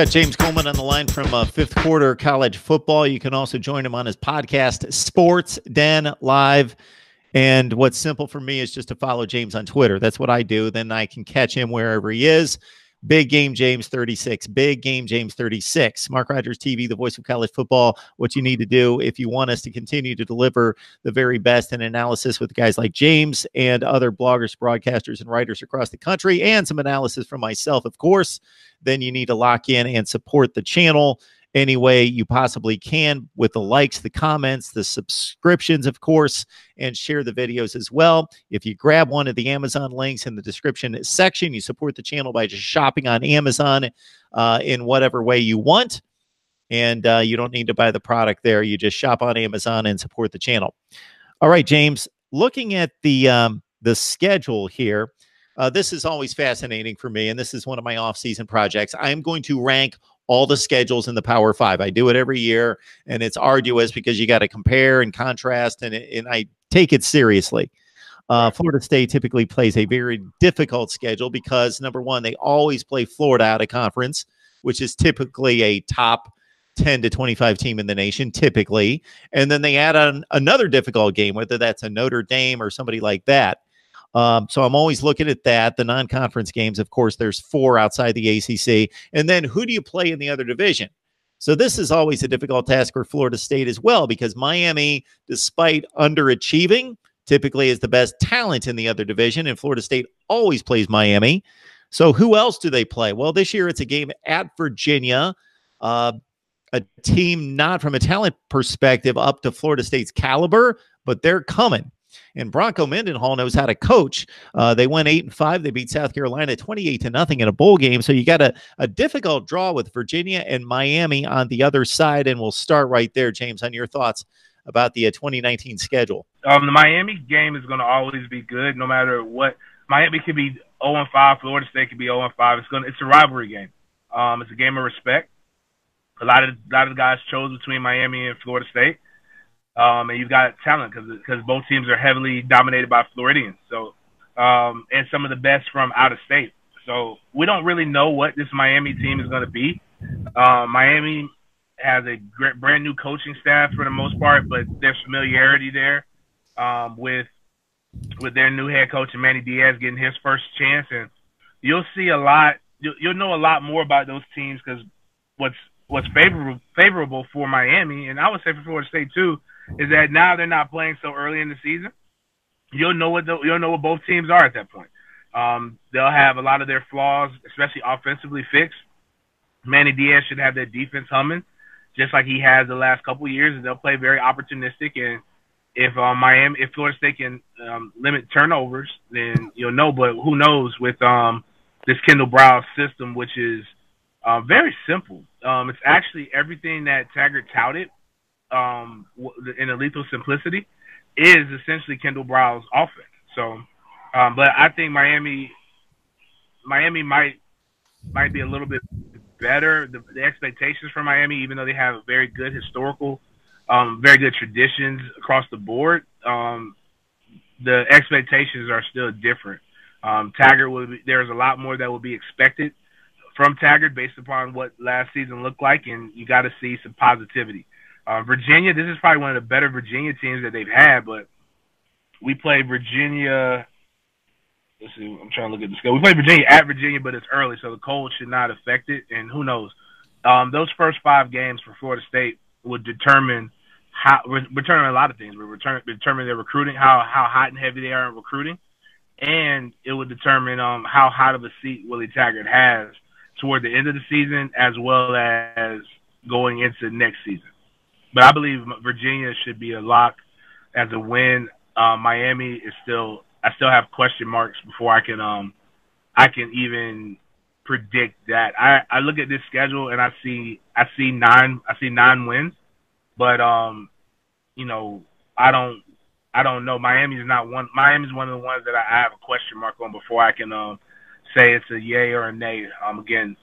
got James Coleman on the line from Fifth Quarter College Football. You can also join him on his podcast, Sports Den Live. And what's simple for me is just to follow James on Twitter. That's what I do. Then I can catch him wherever he is. Big Game James 36. Big Game James 36. Mark Rogers TV, the voice of college football. What you need to do if you want us to continue to deliver the very best in analysis with guys like James and other bloggers, broadcasters, and writers across the country, and some analysis from myself, of course, then you need to lock in and support the channel any way you possibly can with the likes, the comments, the subscriptions, of course, and share the videos as well. If you grab one of the Amazon links in the description section, you support the channel by just shopping on Amazon in whatever way you want. And you don't need to buy the product there. You just shop on Amazon and support the channel. All right, James, looking at the schedule here, this is always fascinating for me, and this is one of my off-season projects. I'm going to rank all the schedules in the Power Five. I do it every year, and it's arduous because you got to compare and contrast, and I take it seriously. Florida State typically plays a very difficult schedule because, number one, they always play Florida out of conference, which is typically a top 10 to 25 team in the nation, typically. And then they add on another difficult game, whether that's a Notre Dame or somebody like that. So I'm always looking at that. The non-conference games, of course, there's 4 outside the ACC. And then who do you play in the other division? So this is always a difficult task for Florida State as well, because Miami, despite underachieving, typically is the best talent in the other division, and Florida State always plays Miami. So who else do they play? Well, this year it's a game at Virginia, a team not from a talent perspective up to Florida State's caliber, but they're coming. And Bronco Mendenhall knows how to coach. They went 8-5. They beat South Carolina 28-0 in a bowl game. So you got a difficult draw with Virginia and Miami on the other side. And we'll start right there, James, on your thoughts about the 2019 schedule. The Miami game is going to always be good, no matter what. Miami could be 0-5. Florida State could be 0-5. It's a rivalry game. It's a game of respect. A lot of the guys chose between Miami and Florida State. And you've got talent because both teams are heavily dominated by Floridians. So, and some of the best from out of state. So we don't really know what this Miami team is going to be. Miami has a brand new coaching staff for the most part, but there's familiarity there with their new head coach, Manny Diaz, getting his first chance. And you'll see a lot. You'll know a lot more about those teams because what's favorable for Miami, and I would say for Florida State too, is that now they're not playing so early in the season. You'll know what both teams are at that point. They'll have a lot of their flaws, especially offensively, fixed. Manny Diaz should have their defense humming, just like he has the last couple of years, and they'll play very opportunistic. And if Florida State can limit turnovers, then you'll know. But who knows with this Kendall Browse system, which is very simple. It's actually everything that Taggart touted. In a lethal simplicity is essentially Kendall Brow's offense. So, but I think Miami might be a little bit better. The expectations for Miami, even though they have a very good historical, very good traditions across the board, the expectations are still different. Taggart there's a lot more that will be expected from Taggart based upon what last season looked like, and you got to see some positivity. Virginia, this is probably one of the better Virginia teams that they've had, but we played Virginia. Let's see, I'm trying to look at the schedule. We played Virginia at Virginia, but it's early, so the cold should not affect it, and who knows. Those first 5 games for Florida State would determine a lot of things. Determine their recruiting, how hot and heavy they are in recruiting, and it would determine how hot of a seat Willie Taggart has toward the end of the season as well as going into next season. But I believe Virginia should be a lock as a win. Miami is I still have question marks before I can even predict that. I look at this schedule and I see 9 wins, but you know, I don't know. Miami's one of the ones that I have a question mark on before I can say it's a yay or a nay. Again,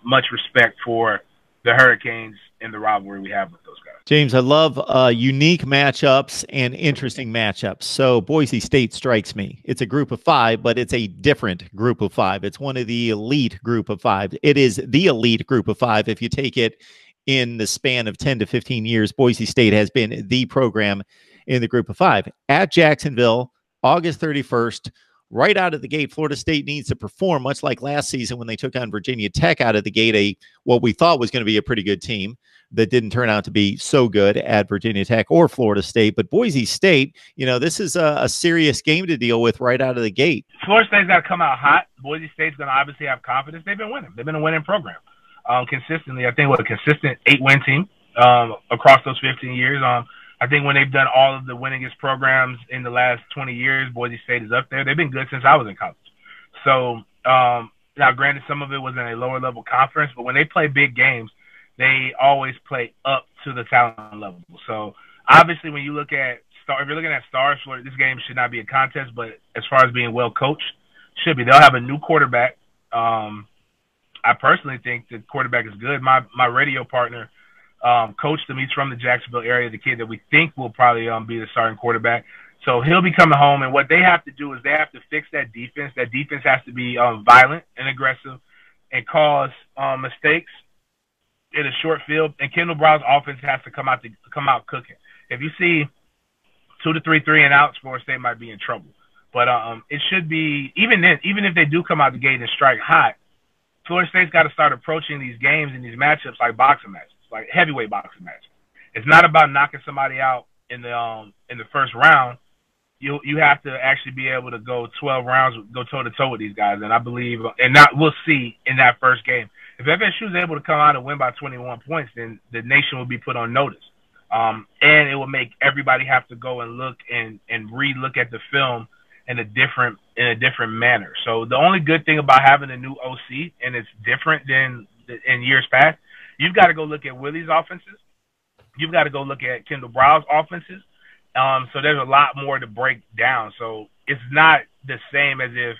much respect for the Hurricanes and the rivalry we have with those guys. James, I love unique matchups and interesting matchups. So Boise State strikes me. It's a group of 5, but it's a different group of 5. It's one of the elite group of 5. It is the elite group of 5. If you take it in the span of 10 to 15 years, Boise State has been the program in the group of 5. At Jacksonville, August 31st, right out of the gate, Florida State needs to perform, much like last season when they took on Virginia Tech out of the gate, what we thought was going to be a pretty good team that didn't turn out to be so good at Virginia Tech or Florida State. But Boise State, this is a serious game to deal with right out of the gate. Florida State's got to come out hot. Boise State's going to obviously have confidence. They've been winning. They've been a winning program consistently. I think a consistent 8-win team across those 15 years. I think when they've done all of the winningest programs in the last 20 years, Boise State is up there. They've been good since I was in college. So now, granted, some of it was in a lower level conference, but when they play big games, they always play up to the talent level. So obviously, when you look at if you're looking at stars, this game should not be a contest. But as far as being well coached, should be. They'll have a new quarterback. I personally think the quarterback is good. My radio partner coached him. He's from the Jacksonville area. The kid that we think will probably be the starting quarterback. So he'll be coming home, and what they have to do is they have to fix that defense. That defense has to be violent and aggressive and cause mistakes in a short field. And Kendall Brown's offense has to come out cooking. If you see 2 to 3 3-and-outs, Florida State might be in trouble. But it should be even if they do come out the gate and strike hot, Florida State's got to start approaching these games and these matchups like boxing matches, like heavyweight boxing matches. It's not about knocking somebody out in the first round. You have to actually be able to go 12 rounds, go toe to toe with these guys, and I believe, we'll see in that first game. If FSU is able to come out and win by 21 points, then the nation will be put on notice, and it will make everybody have to go and look and re-look at the film in a different manner. So the only good thing about having a new OC, and it's different than in years past, you've got to go look at Willie's offenses. You've got to go look at Kendall Brown's offenses. So there's a lot more to break down. So it's not the same as if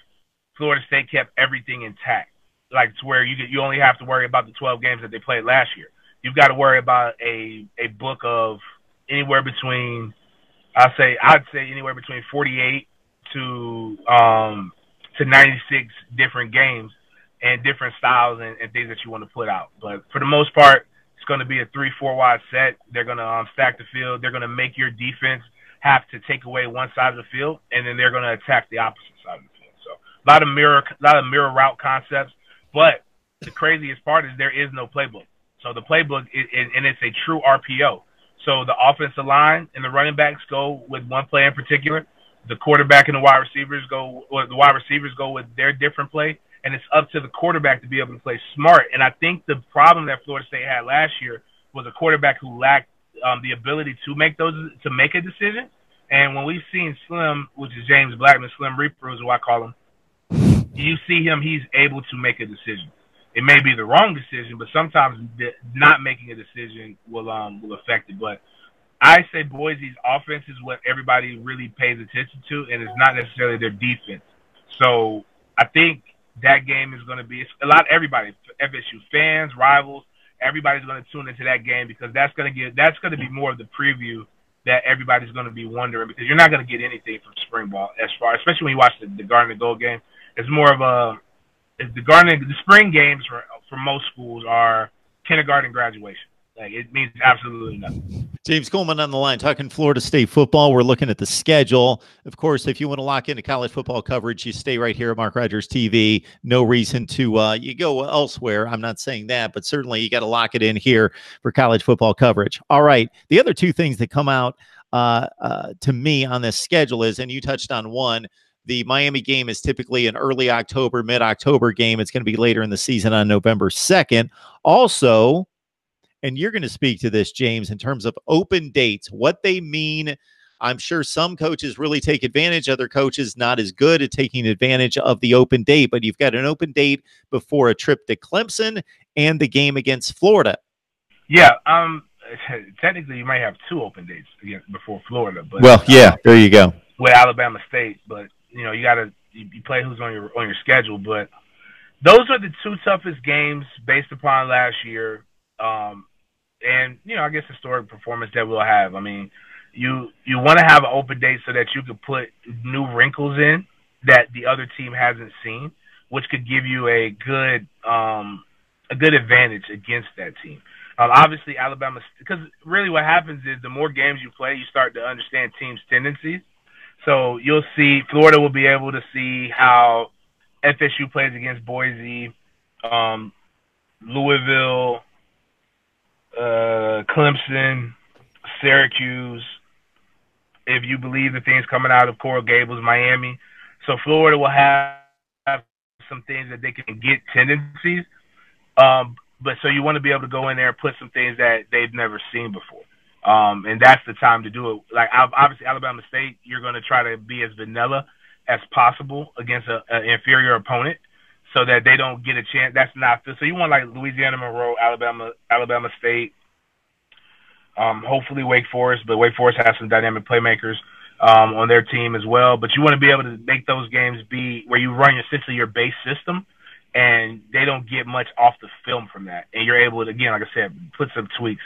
Florida State kept everything intact, like to where you only have to worry about the 12 games that they played last year. You've got to worry about a book of anywhere between, I'd say anywhere between 48 to 96 different games and different styles and things that you want to put out. But for the most part, it's going to be a 3-4 wide set. They're going to stack the field. They're going to make your defense have to take away one side of the field, and then they're going to attack the opposite side of the field. So a lot of mirror route concepts. But the craziest part is there is no playbook. So the playbook and it's a true RPO. So the offensive line and the running backs go with one play in particular. The quarterback and the wide receivers go with their different play. And it's up to the quarterback to be able to play smart. And I think the problem that Florida State had last year was a quarterback who lacked the ability to make a decision. And when we've seen Slim, which is James Blackman, Slim Reaper is what I call him, you see him, he's able to make a decision. It may be the wrong decision, but sometimes not making a decision will affect it. But I say Boise's offense is what everybody really pays attention to, and it's not necessarily their defense. So I think that game is going to be everybody, FSU fans, rivals, everybody's going to tune into that game because that's going to be more of the preview that everybody's going to be wondering, because you're not going to get anything from spring ball especially when you watch the Garden and Gold game. It's more of the spring games for most schools are kindergarten graduation. Like, it means absolutely nothing. James Coleman on the line talking Florida State football. We're looking at the schedule. Of course, if you want to lock into college football coverage, you stay right here at Mark Rogers TV. No reason to you go elsewhere. I'm not saying that, but certainly you got to lock it in here for college football coverage. All right. The other two things that come out to me on this schedule is, and you touched on one, the Miami game is typically an early October, mid-October game. It's going to be later in the season on November 2nd. Also, and you're going to speak to this, James, in terms of open dates, what they mean. I'm sure some coaches really take advantage. Other coaches not as good at taking advantage of the open date. But you've got an open date before a trip to Clemson and the game against Florida. Yeah, technically you might have two open dates before Florida. But well, yeah, there you go. With Alabama State, but you play who's on your schedule. But those are the two toughest games based upon last year. And I guess historic performance that we'll have. I mean, you want to have an open date so that you could put new wrinkles in that the other team hasn't seen, which could give you a good advantage against that team. Obviously, Alabama, because really what happens is the more games you play, you start to understand teams' tendencies. So you'll see Florida will be able to see how FSU plays against Boise, Louisville, Clemson, Syracuse, if you believe the things coming out of Coral Gables, Miami. So Florida will have some things that they can get tendencies. But so you want to be able to go in there and put some things that they've never seen before. And that's the time to do it. Like, obviously, Alabama State, you're going to try to be as vanilla as possible against an inferior opponent so that they don't get a chance. That's not – so you want, like, Louisiana Monroe, Alabama State, hopefully Wake Forest, but Wake Forest has some dynamic playmakers on their team as well. But you want to be able to make those games be where you run essentially your base system, and they don't get much off the film from that. And you're able to, again, like I said, put some tweaks.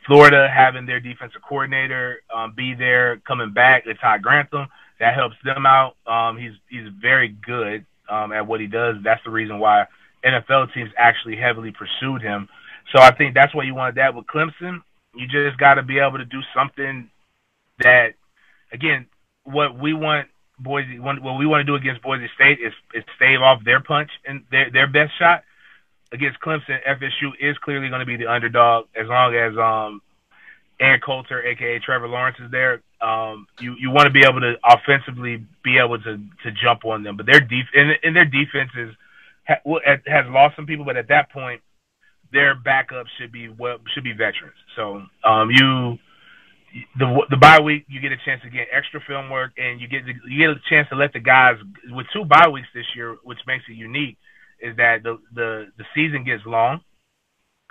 Florida having their defensive coordinator be there, coming back, it's Todd Grantham. That helps them out. He's very good at what he does. That's the reason why NFL teams actually heavily pursued him. So I think that's why you wanted that with Clemson. You just got to be able to do something that, again, what we want to do against Boise State is stave off their punch and their best shot. Against Clemson, FSU is clearly going to be the underdog as long as Aaron Coulter, a.k.a. Trevor Lawrence, is there. You want to be able to offensively be able to jump on them. But their defense has lost some people, but at that point, their backups should be veterans. So the bye week, you get a chance to get extra film work, and you get a chance to let the guys with 2 bye weeks this year, which makes it unique. Is that the season gets long,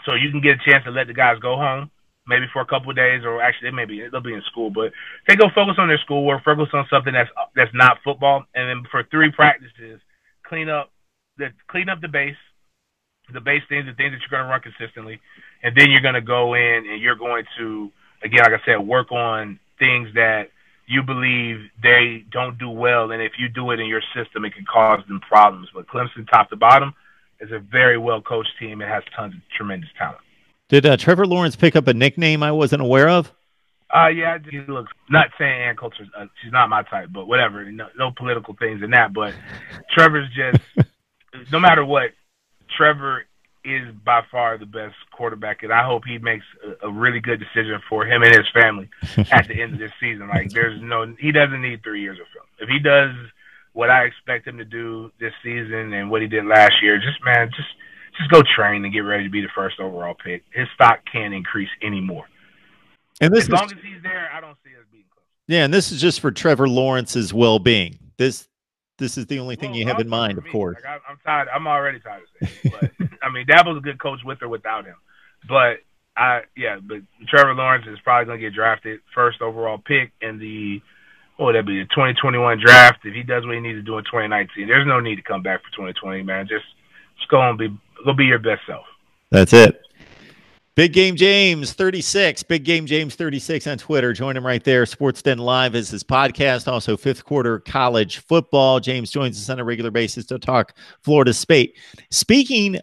so you can get a chance to let the guys go home, maybe for a couple of days, or actually they'll be in school, but they go focus on their schoolwork, focus on something that's not football, and then for 3 practices, clean up the base things, the things that you're going to run consistently, and then you're going to go in and you're going to, again, like I said, work on things that you believe they don't do well, and if you do it in your system, it can cause them problems. But Clemson, top to bottom, is a very well-coached team and has tons of tremendous talent. Did Trevor Lawrence pick up a nickname I wasn't aware of? Yeah, he looks, not saying Ann Coulter, she's not my type, but whatever. No political things in that. But Trevor's just, no matter what, Trevor is by far the best quarterback, and I hope he makes a really good decision for him and his family at the end of this season. Like, he doesn't need 3 years of film. If he does what I expect him to do this season and what he did last year, just go train and get ready to be the first overall pick. His stock can't increase anymore. And as long as he's there, I don't see us beating Clemson. Yeah, and this is just for Trevor Lawrence's well-being. This is the only thing you have in mind, of course. Like, I'm tired. I'm already tired of saying it. But I mean, Dabo's a good coach with or without him. But Trevor Lawrence is probably going to get drafted first overall pick in the 2021 draft. If he does what he needs to do in 2019, there's no need to come back for 2020, man. Just go and be your best self. That's it. Big Game James 36, Big Game James 36 on Twitter. Join him right there. Sports Den Live is his podcast. Also, 5th quarter college football. James joins us on a regular basis to talk Florida State. Speaking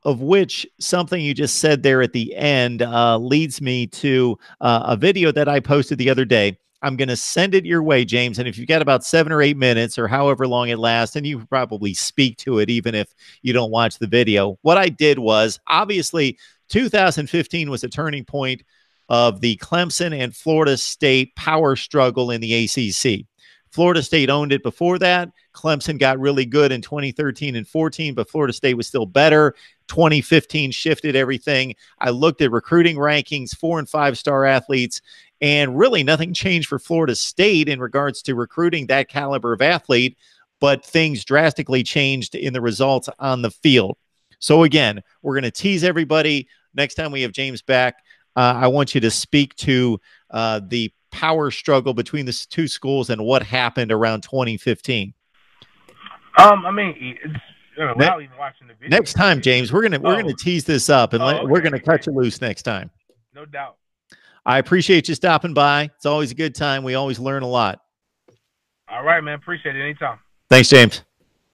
of which, something you just said there at the end leads me to a video that I posted the other day. I'm going to send it your way, James. And if you've got about 7 or 8 minutes or however long it lasts, and you can probably speak to it even if you don't watch the video. What I did was, obviously, 2015 was a turning point of the Clemson and Florida State power struggle in the ACC. Florida State owned it before that. Clemson got really good in 2013 and 14, but Florida State was still better. 2015 shifted everything. I looked at recruiting rankings, 4- and 5-star athletes, and really nothing changed for Florida State in regards to recruiting that caliber of athlete, but things drastically changed in the results on the field. So again, we're going to tease everybody. Next time we have James back, I want you to speak to the power struggle between the 2 schools and what happened around 2015. I mean, without even watching the video. Next time, James, we're gonna tease this up, and we're gonna cut you loose next time. No doubt. I appreciate you stopping by. It's always a good time. We always learn a lot. All right, man. Appreciate it. Anytime. Thanks, James.